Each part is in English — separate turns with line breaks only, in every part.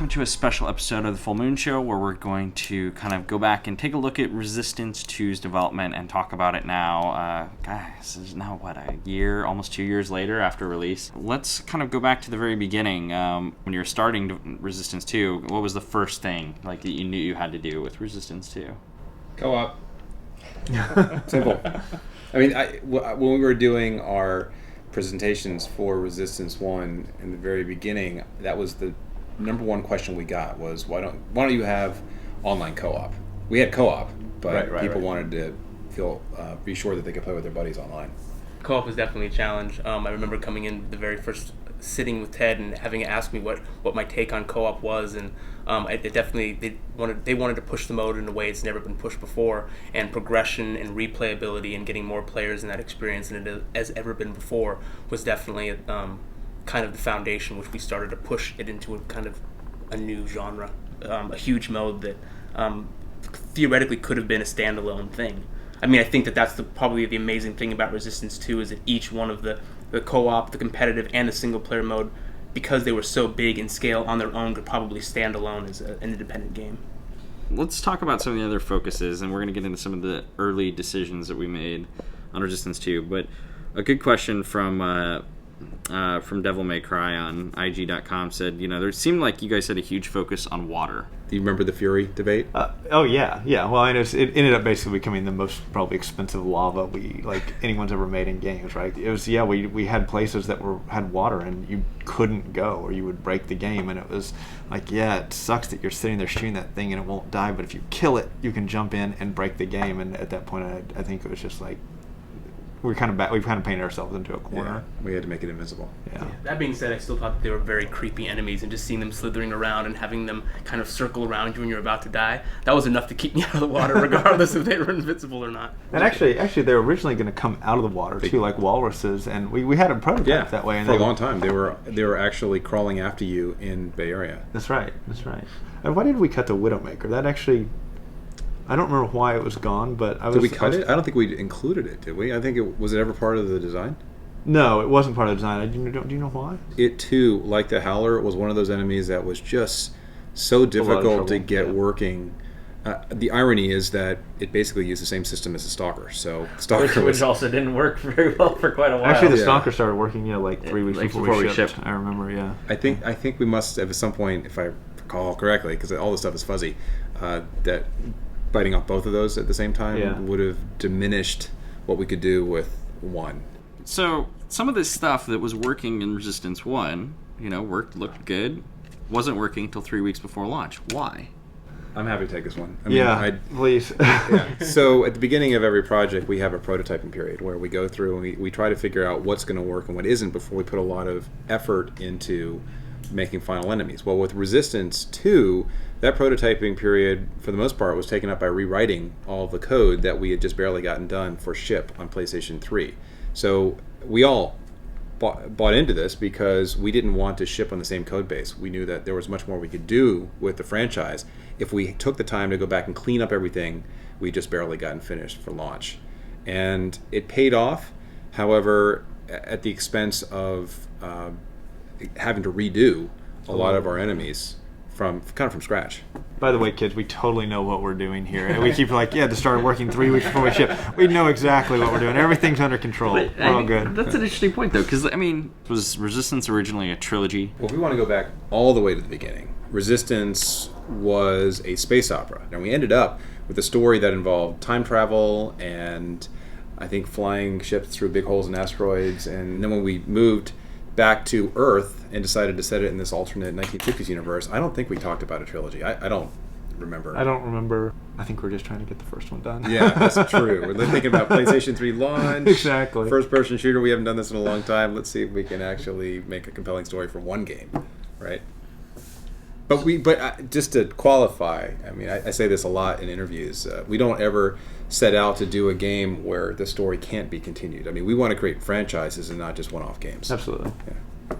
welcome to a special episode of the Full Moon Show where we're going to kind of go back and take a look at Resistance 2's development and talk about it now. Guys, this is now, a year, almost 2 years later after release. Let's kind of go back to the very beginning. When you were starting Resistance 2, what was the first thing that you knew you had to do with Resistance 2?
Co-op. Simple. I mean, when we were doing our presentations for Resistance 1 in the very beginning, that was the number one question we got was, why don't you have online co-op? We had co-op, but people wanted to be sure that they could play with their buddies online.
Co-op was definitely a challenge. I remember coming in the very first sitting with Ted and having to ask me what my take on co-op was, and they wanted to push the mode in a way it's never been pushed before, and progression and replayability and getting more players in that experience than it has ever been before was definitely kind of the foundation which we started to push it into a kind of a new genre, a huge mode that theoretically could have been a standalone thing. I mean, I think that's probably the amazing thing about Resistance 2 is that each one of the co-op, the competitive, and the single-player mode, because they were so big in scale on their own, could probably stand alone as an independent game.
Let's talk about some of the other focuses, and we're going to get into some of the early decisions that we made on Resistance 2. But a good question from Devil May Cry on IG.com said, there seemed like you guys had a huge focus on water.
Do you remember the Fury debate?
Yeah. Well, I know it ended up basically becoming the most probably expensive lava anyone's ever made in games, right? It was we had places that had water and you couldn't go or you would break the game, and it was it sucks that you're sitting there shooting that thing and it won't die, but if you kill it, you can jump in and break the game. And at that point, I think it was just we've kind of painted ourselves into a corner.
Yeah, we had to make it invisible.
Yeah.
That being said, I still thought that they were very creepy enemies, and just seeing them slithering around and having them kind of circle around you when you're about to die, that was enough to keep me out of the water, regardless if they were invincible or not.
And actually, they were originally going to come out of the water too, like walruses, and we had a prototype that way. And
for a long time, they were actually crawling after you in Bay Area.
That's right. And why did we cut the Widowmaker? That actually, I don't remember why it was gone, but
Did we cut it? I don't think we included it, did we? I think was it ever part of the design?
No, it wasn't part of the design. Do you know why?
It too, like the Howler, was one of those enemies that was just so difficult to get working. The irony is that it basically used the same system as the Stalker. So Stalker
which also didn't work very well for quite a while.
Actually, the Stalker started working 3 weeks before we shipped. I remember, yeah.
I think we must have at some point, if I recall correctly, because all this stuff is fuzzy, that biting off both of those at the same time would have diminished what we could do with one.
So some of this stuff that was working in Resistance 1, looked good, wasn't working until 3 weeks before launch. Why?
I'm happy to take this one.
Please.
So at the beginning of every project, we have a prototyping period where we go through and we try to figure out what's going to work and what isn't before we put a lot of effort into making final enemies. Well, with Resistance 2, that prototyping period, for the most part, was taken up by rewriting all of the code that we had just barely gotten done for ship on PlayStation 3. So we all bought into this because we didn't want to ship on the same code base. We knew that there was much more we could do with the franchise if we took the time to go back and clean up everything we just barely gotten finished for launch. And it paid off, however, at the expense of having to redo a lot of our enemies from scratch.
By the way, kids, we totally know what we're doing here. And we keep to start working 3 weeks before we ship. We know exactly what we're doing. Everything's under control. We're all good.
That's an interesting point, though, because, was Resistance originally a trilogy?
Well, if we want to go back all the way to the beginning, Resistance was a space opera. And we ended up with a story that involved time travel and, I think, flying ships through big holes in asteroids. And then when we moved back to Earth and decided to set it in this alternate 1950s universe, I don't think we talked about a trilogy. I don't remember.
I don't remember. I think we're just trying to get the first one done.
Yeah, that's true. We're thinking about PlayStation 3 launch.
Exactly.
First-person shooter. We haven't done this in a long time. Let's see if we can actually make a compelling story for one game, right? But just to qualify, I say this a lot in interviews. We don't ever set out to do a game where the story can't be continued. We want to create franchises and not just one-off games.
Absolutely.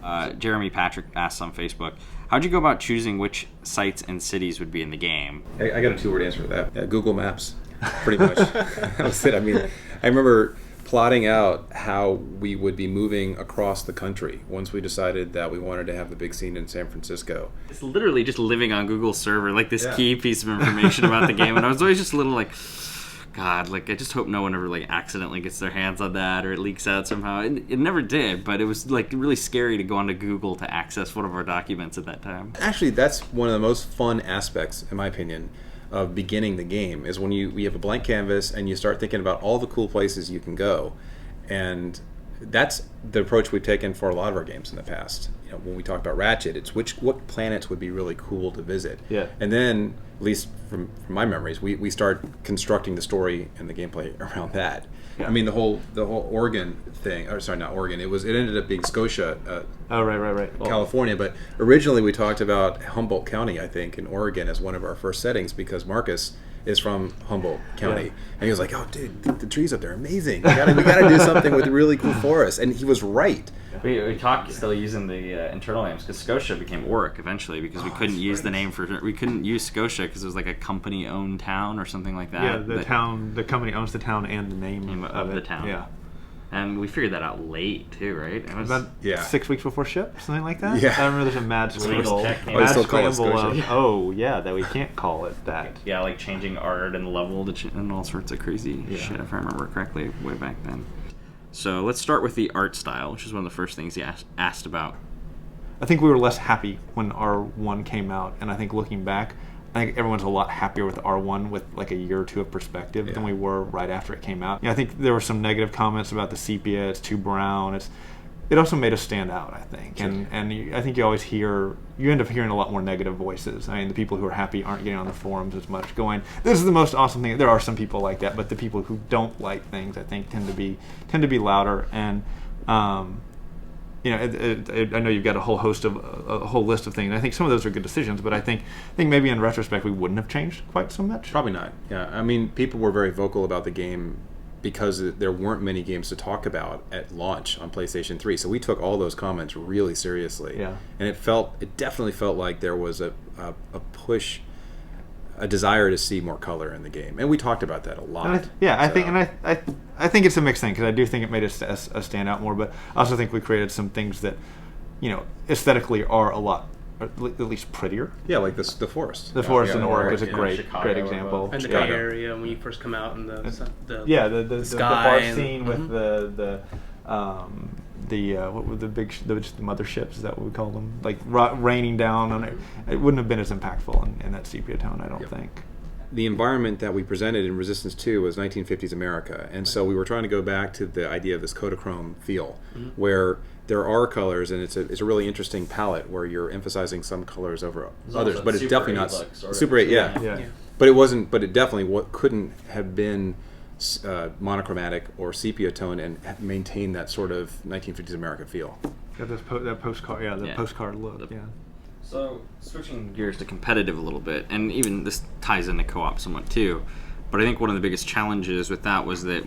Yeah.
Jeremy Patrick asks on Facebook, how'd you go about choosing which sites and cities would be in the game?
I got a two-word answer for that. Google Maps, pretty much. That was it. I remember plotting out how we would be moving across the country once we decided that we wanted to have the big scene in San Francisco.
It's literally just living on Google server, like this
Yeah.
key piece of information about the game, and I was always just a little like, God, like I just hope no one ever like accidentally gets their hands on that or it leaks out somehow. It never did, but it was like really scary to go onto Google to access one of our documents at that time.
Actually, that's one of the most fun aspects, in my opinion, of beginning the game is when you have a blank canvas and you start thinking about all the cool places you can go, and that's the approach we've taken for a lot of our games in the past. You know, when we talk about Ratchet, it's what planets would be really cool to visit.
Yeah.
And then, at least from my memories, we start constructing the story and the gameplay around that.
Yeah.
I mean, the whole Oregon thing, or sorry, not Oregon. It ended up being Scotia,
Oh, right. Well,
California, but originally we talked about Humboldt County, I think, in Oregon as one of our first settings because Marcus is from Humboldt County,
Yeah.
and he was like, "Oh, dude, the trees up there are amazing. We gotta do something with really cool forests," and he was right.
We talked still using the internal names because Scotia became Oric eventually because we couldn't use the name we couldn't use Scotia because it was like a company-owned town or something like that.
Yeah, the
that-
company owns the town and the name
Name of
it.
the town.
Yeah.
And we figured that out late too, right? It was,
About
Yeah.
6 weeks before ship, something like that.
Yeah.
I remember there's a mad scramble.
tech name.
Oh, they still call it
scramble
Scotia.
of, oh yeah, that we can't call it that.
yeah, like changing art and level and all sorts of crazy
Yeah.
shit, if I remember correctly, way back then. So let's start with the art style, which is one of the first things he asked about.
I think we were less happy when R1 came out, and I think looking back, I think everyone's a lot happier with R1 with like a year or two of perspective than
Yeah.
we were right after it came out. Yeah, I think there were some negative comments about the sepia. It's too brown. It also made us stand out, I think, I think you always you end up hearing a lot more negative voices. I mean, the people who are happy aren't getting on the forums as much, going, "This is the most awesome thing." There are some people like that, but the people who don't like things, I think, tend to be louder and. You know, I know you've got a whole list of things. I think some of those are good decisions, but I think maybe in retrospect we wouldn't have changed quite so much.
Probably not. Yeah, I mean, people were very vocal about the game because there weren't many games to talk about at launch on PlayStation 3. So we took all those comments really seriously.
Yeah.
And it definitely felt like there was a push, a desire to see more color in the game, and we talked about that a lot.
I think it's a mixed thing because I do think it made us stand out more, but I also think we created some things that, you know, aesthetically are a lot, or at least prettier.
Yeah, like the forest.
The forest
Yeah,
in Oric is a
yeah,
great
Chicago
great
or
example.
And the
Chicago.
Bay Area when you first come out and the
Yeah, the
sky
forest
and-
scene with
Mhm.
what were the motherships? Is that what we call them? Like raining down on it. It wouldn't have been as impactful in that sepia tone, I don't
Yep.
think.
The environment that we presented in Resistance 2 was 1950s America, and so we were trying to go back to the idea of this Kodachrome feel, where there are colors, and it's a really interesting palette where you're emphasizing some colors over others, but it's
Super
definitely
8
not
look, sort of.
Super 8, yeah.
Yeah.
Yeah.
But it wasn't. But it definitely couldn't have been monochromatic or sepia tone and maintain that sort of 1950s America feel.
Got this that postcard,
Yeah.
postcard look,
The-
yeah.
So switching gears to competitive a little bit, and even this ties into co-op somewhat too, but I think one of the biggest challenges with that was that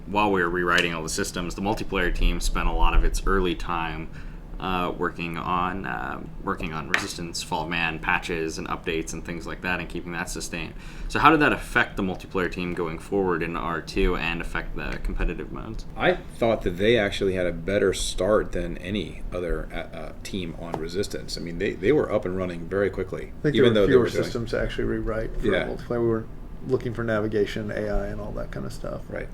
while we were rewriting all the systems, the multiplayer team spent a lot of its early time working on Resistance, Fall of Man patches and updates and things like that, and keeping that sustained. So how did that affect the multiplayer team going forward in R2 and affect the competitive modes?
I thought that they actually had a better start than any other team on Resistance. I mean, they were up and running very quickly,
I think
even
there
though
were
they
fewer
were doing
systems to actually rewrite for
Yeah.
multiplayer. We were looking for navigation, AI, and all that kind of stuff.
right.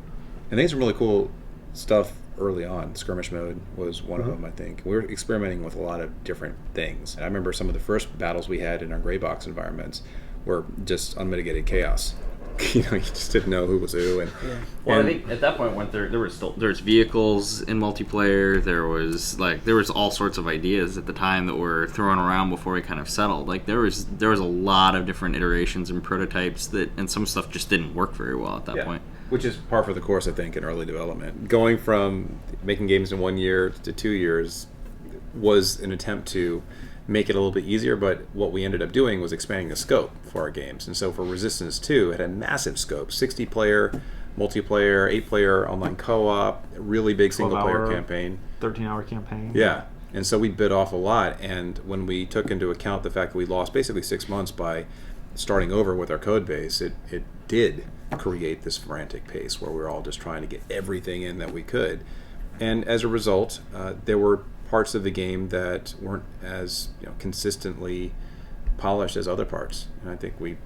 And they had some really cool stuff early on. Skirmish mode was one of them, I think. We were experimenting with a lot of different things. And I remember some of the first battles we had in our gray box environments were just unmitigated chaos. You just didn't know who was who. And,
Well,
and
I think at that point when there was vehicles in multiplayer, there was all sorts of ideas at the time that were thrown around before we kind of settled. Like there was a lot of different iterations and prototypes and some stuff just didn't work very well at that point.
Which is par for the course, I think, in early development. Going from making games in 1 year to 2 years was an attempt to make it a little bit easier, but what we ended up doing was expanding the scope for our games. And so for Resistance 2, it had a massive scope, 60-player, multiplayer, 8-player online co-op, really big single-player
12-hour
campaign.
13-hour campaign.
Yeah. And so we bit off a lot, and when we took into account the fact that we lost basically 6 months by starting over with our code base, it did create this frantic pace where we're all just trying to get everything in that we could. And as a result, there were parts of the game that weren't as consistently polished as other parts. And I think we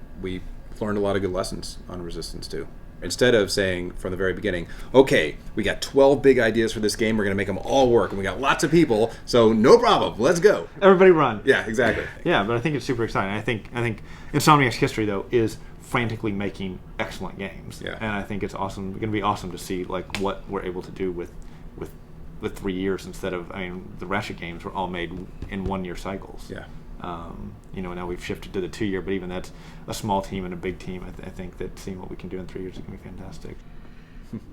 learned a lot of good lessons on Resistance 2. Instead of saying from the very beginning, okay, we got 12 big ideas for this game, we're going to make them all work, and we got lots of people, so no problem, let's go.
Everybody run.
Yeah, exactly.
Yeah, but I think it's super exciting. I think Insomniac's history though is frantically making excellent games.
Yeah.
And I think it's awesome. Going to be awesome to see like what we're able to do with 3 years instead of, the Ratchet games were all made in 1 year cycles.
Yeah.
Now we've shifted to the 2 year, but even that's a small team and a big team. I think that seeing what we can do in 3 years is going to be fantastic.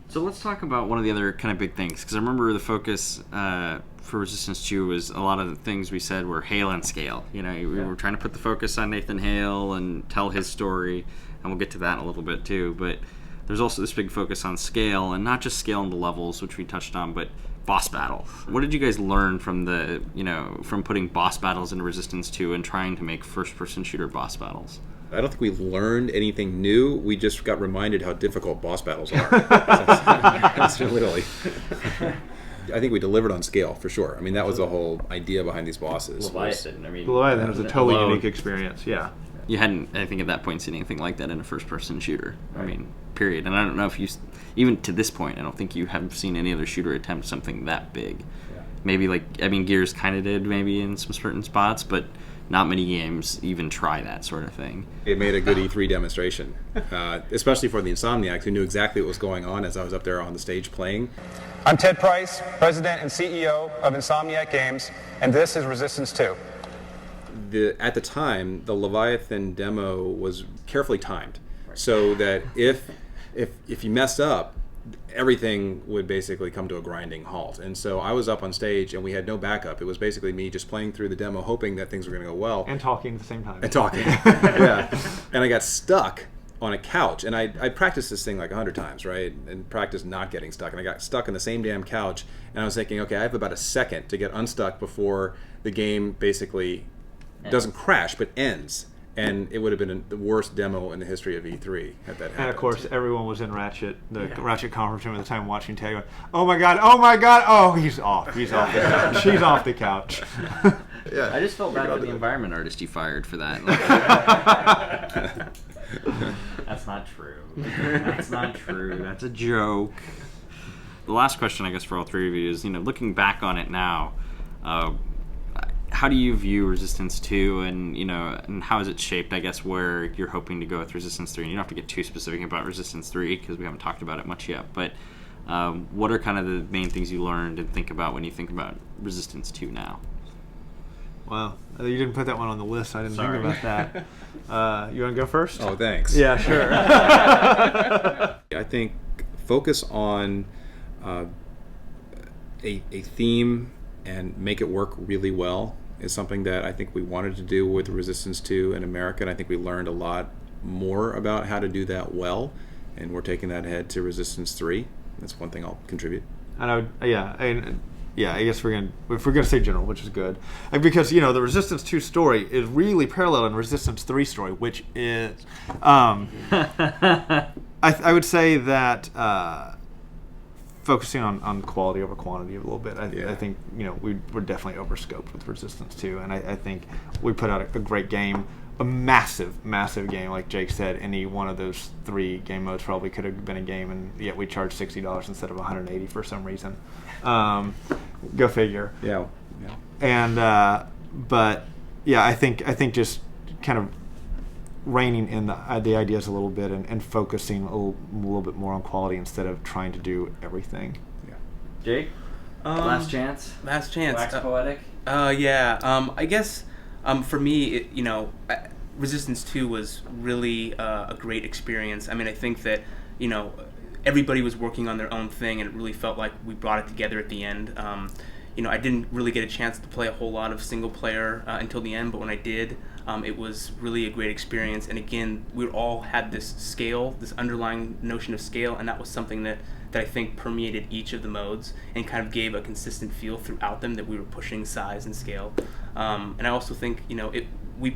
So let's talk about one of the other kind of big things, because I remember the focus for Resistance 2 was a lot of the things we said were Hale and scale. We were trying to put the focus on Nathan Hale and tell his story, and we'll get to that in a little bit too. But there's also this big focus on scale, and not just scale in the levels, which we touched on, but boss battle. What did you guys learn from from putting boss battles into Resistance 2 and trying to make first-person shooter boss battles?
I don't think we learned anything new. We just got reminded how difficult boss battles are. That's literally. I think we delivered on scale for sure. That was the whole idea behind these bosses.
Leviathan.
Leviathan was a totally unique experience. Yeah.
You hadn't, I think, at that point seen anything like that in a first-person shooter. Right. Period. And I don't know if you, even to this point, I don't think you have seen any other shooter attempt something that big. Yeah. Maybe Gears kind of did maybe in some certain spots, but not many games even try that sort of thing.
It made a good E3 demonstration, especially for the Insomniacs, who knew exactly what was going on as I was up there on the stage playing.
I'm Ted Price, President and CEO of Insomniac Games, and this is Resistance 2.
At the time, the Leviathan demo was carefully timed, so that if you messed up, everything would basically come to a grinding halt. And so I was up on stage, and we had no backup. It was basically me just playing through the demo, hoping that things were going to go well.
And talking at the same time.
Yeah. And I got stuck on a couch, and I practiced this thing like 100 times, right? And practiced not getting stuck. And I got stuck on the same damn couch, and I was thinking, okay, I have about a second to get unstuck before the game basically doesn't crash, but ends. And it would have been the worst demo in the history of E3 had that happened.
And of course, everyone was in Ratchet conference room at the time watching Tag going, oh my god, oh, he's off the couch. She's off the couch.
Yeah. I just felt bad for the environment artist you fired for that. That's not true. That's not true. That's a joke. The last question, I guess, for all three of you is, looking back on it now, how do you view Resistance 2 and how is it shaped, I guess, where you're hoping to go with Resistance 3? And you don't have to get too specific about Resistance 3 because we haven't talked about it much yet, but what are kind of the main things you learned and think about when you think about Resistance 2 now?
Wow. You didn't put that one on the list. I didn't think about that. You want to go first?
Oh, thanks.
Yeah, sure.
I think focus on a theme and make it work really well is something that I think we wanted to do with Resistance 2 in America, and I think we learned a lot more about how to do that well, and we're taking that ahead to Resistance 3. That's one thing I'll contribute.
And I guess if we're gonna say general, which is good, because the Resistance 2 story is really parallel in Resistance 3 story, which is, I would say that focusing on quality over quantity a little bit. I think we're definitely overscoped with Resistance 2, and I think we put out a great game, a massive game, like Jake said. Any one of those 3 game modes probably could have been a game, and yet we charged $60 instead of $180 for some reason. Go figure.
Yeah.
And but yeah, I think just kind of reining in the ideas a little bit and focusing a little bit more on quality instead of trying to do everything.
Yeah.
Jake, last chance.
Last chance.
Wax poetic.
I guess for me, Resistance 2 was really a great experience. I think that everybody was working on their own thing, and it really felt like we brought it together at the end. I didn't really get a chance to play a whole lot of single player until the end, but when I did, it was really a great experience. And again, we all had this scale, this underlying notion of scale, and that was something that I think permeated each of the modes and kind of gave a consistent feel throughout them that we were pushing size and scale. And I also think, we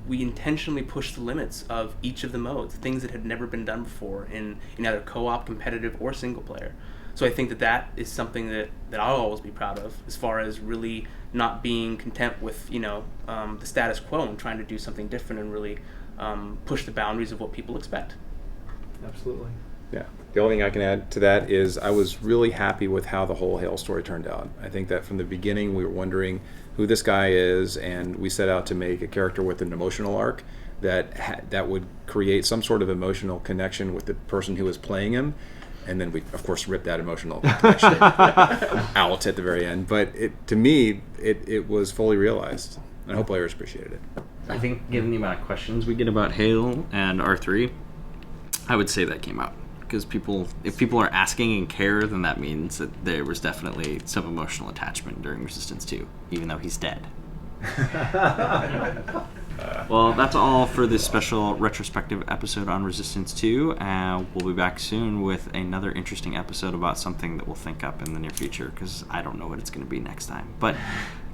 we intentionally pushed the limits of each of the modes, things that had never been done before in either co-op, competitive, or single player. So I think that is something that I'll always be proud of, as far as really not being content with the status quo and trying to do something different and really push the boundaries of what people expect.
Absolutely.
Yeah. The only thing I can add to that is I was really happy with how the whole Hale story turned out. I think that from the beginning we were wondering who this guy is, and we set out to make a character with an emotional arc that would create some sort of emotional connection with the person who was playing him. And then we, of course, ripped that emotional connection out at the very end. But to me, it was fully realized. And I hope players appreciated it.
I think given the amount of questions we get about Hale and R3, I would say that came out. Because if people are asking and care, then that means that there was definitely some emotional attachment during Resistance 2, even though he's dead. Well, that's all for this special retrospective episode on Resistance 2. We'll be back soon with another interesting episode about something that we'll think up in the near future, because I don't know what it's going to be next time. But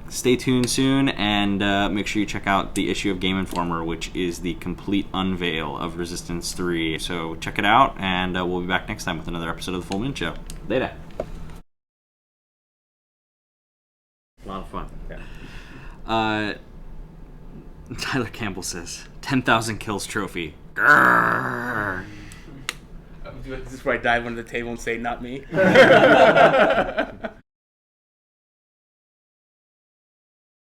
stay tuned soon, and make sure you check out the issue of Game Informer, which is the complete unveil of Resistance 3. So check it out, and we'll be back next time with another episode of The Full Moon Show. Later. A lot of fun.
Yeah.
Tyler Campbell says, 10,000 kills trophy. Grrr.
This is where I dive under the table and say, not me.